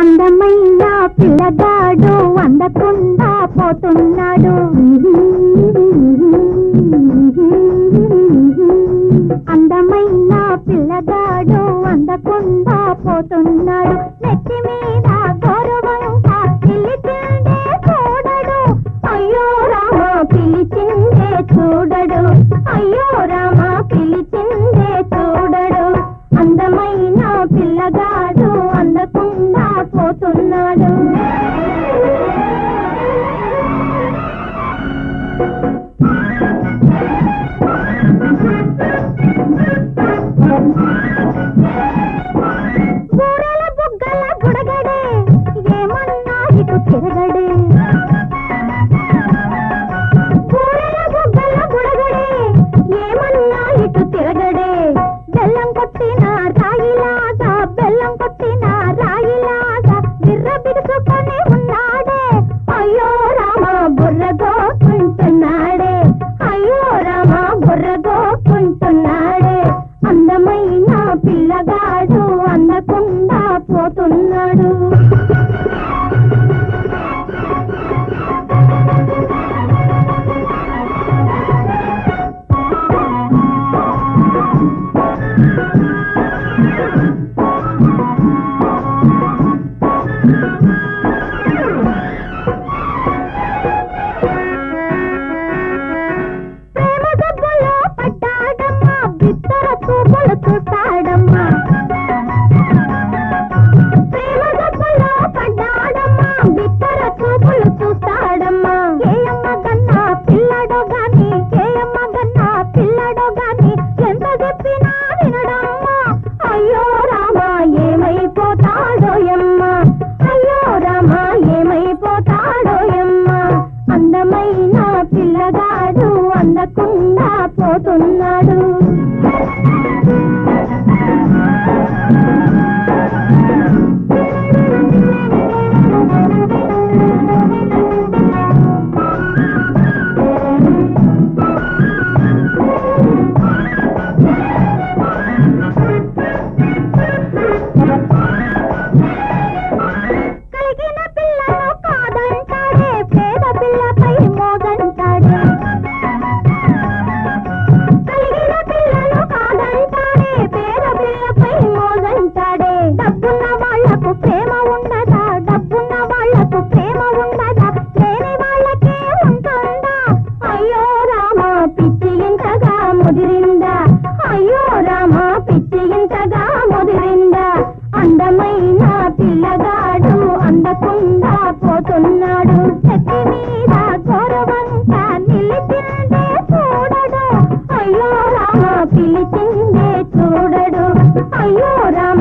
అందమైన పిల్లగాడు అందకుండా పోతున్నాడు. అందమైన పిల్లగాడు అందకుండా పోతున్నాడు. నెత్తి మీద గౌరవంగా పిలిచిందే చూడడు. అయ్యో రామ పిలిచిందే చూడడు. అయ్యో రామ పిలిచిందే చూడడు. అందమైన పిల్లగాడు అందకుండా పోతున్నాడు. ఊరల బుగ్గల బుడగడే ఏమన్నా ఇటు తిరగడే. ఊరల బుగ్గల బుడగడే ఏమన్నా ఇటు తిరగడే. బెల్లం కొట్టిన రాయిలాగా బెల్లం కొట్టిన రాయిలాగా బిర్ర బిగుసుకొని ఉన్నాడే. అయ్యో రామ బుర్రగోకుంటున్నాడే. అయ్యో రామ బుర్రగోకుంటున్నాడే. అందమైన పిల్లగాడు అందకుండా పోతున్నాడు. ప్రేమ జబ్బులో పడ్డాడమ్మా బిత్తర చూపులు చూస్తాడమ్మా. ప్రేమ జబ్బులో పడ్డాడమ్మా బిత్తర చూపులు చూస్తాడమ్మా. ఏయమ్మ గన్నా పిల్లడు గాని ఏయమ్మ గన్నా పిల్లడు గాని ఎంత చెప్పినా వినడమ్మా. అయ్యో రామ ఏమైపోతాడోయమ్మ. అయ్యో రామ ఏమైపోతాడోయమ్మ. అందమైన పిల్లగాడు అందకుండా పోతున్నాడు. కలిగిన పిల్లను కాదంటాడే పేద పిల్లపై మోగంటాడే. కలిగిన పిల్లను కాదంటాడే పేద పిల్లపై మోగంటాడే. డబ్బున్న వాళ్లకు ప్రేమ ఉండదా. డబ్బున్న వాళ్లకు ప్రేమ ఉండదా. లేని వాళ్ళకే ఉంటుందా. అయ్యో రామ పిచ్చి ఇంతగా ముదిరిందా. అయ్యో రామ పిచ్చి ఇంతగా ముదిరిందా. అందమైన పిల్లగాడు అందకుండా పోతున్నాడు. చెట్టు మీద గౌరవంగా నిలిచిందే చూడడు. అయ్యో రామ పిలిచిందే చూడడు. అయ్యో రామ